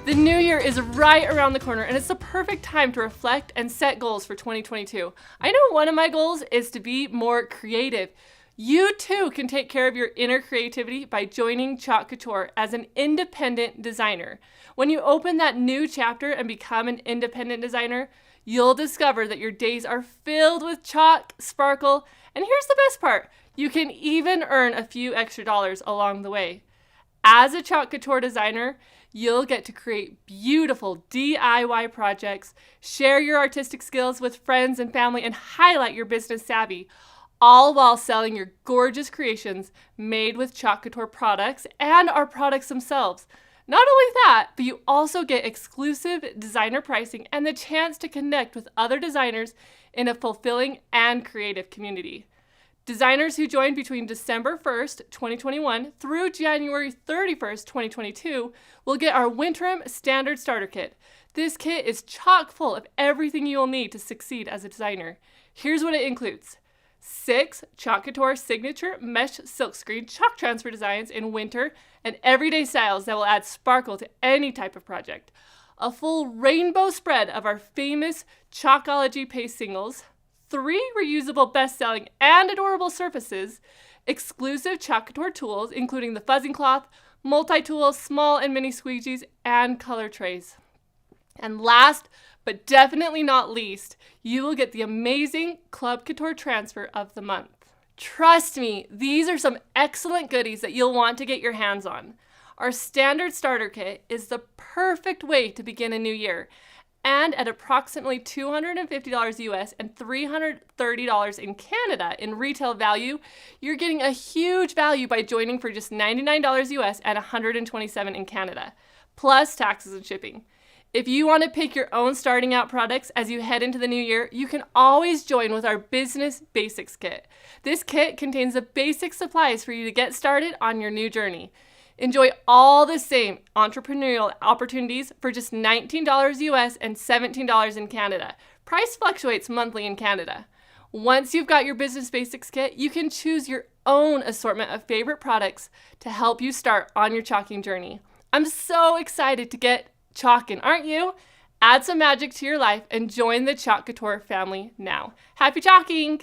The new year is right around the corner, and it's the perfect time to reflect and set goals for 2022. I know one of my goals is to be more creative. You too can take care of your inner creativity by joining Chalk Couture as an independent designer. When you open that new chapter and become an independent designer, you'll discover that your days are filled with chalk, sparkle, and here's the best part, you can even earn a few extra dollars along the way. As a Chalk Couture designer, you'll get to create beautiful DIY projects, share your artistic skills with friends and family, and highlight your business savvy, all while selling your gorgeous creations made with Chalk Couture products and our products themselves. Not only that, but you also get exclusive designer pricing and the chance to connect with other designers in a fulfilling and creative community. Designers who join between December 1st, 2021 through January 31st, 2022 will get our Wintrim Standard Starter Kit. This kit is chock full of everything you will need to succeed as a designer. Here's what it includes. 6 Chalk Couture signature mesh silkscreen chalk transfer designs in winter and everyday styles that will add sparkle to any type of project. A full rainbow spread of our famous Chalkology paste singles. 3 reusable best-selling and adorable surfaces, exclusive Chalk Couture tools, including the fuzzing cloth, multi-tool, small and mini squeegees, and color trays. And last, but definitely not least, you will get the amazing Club Couture transfer of the month. Trust me, these are some excellent goodies that you'll want to get your hands on. Our standard starter kit is the perfect way to begin a new year. And at approximately $250 US and $330 in Canada in retail value, you're getting a huge value by joining for just $99 US and $127 in Canada, plus taxes and shipping. If you want to pick your own starting out products as you head into the new year, you can always join with our Business Basics Kit. This kit contains the basic supplies for you to get started on your new journey. Enjoy all the same entrepreneurial opportunities for just $19 US and $17 in Canada. Price fluctuates monthly in Canada. Once you've got your Business Basics Kit, you can choose your own assortment of favorite products to help you start on your chalking journey. I'm so excited to get chalking, aren't you? Add some magic to your life and join the Chalk Couture family now. Happy chalking!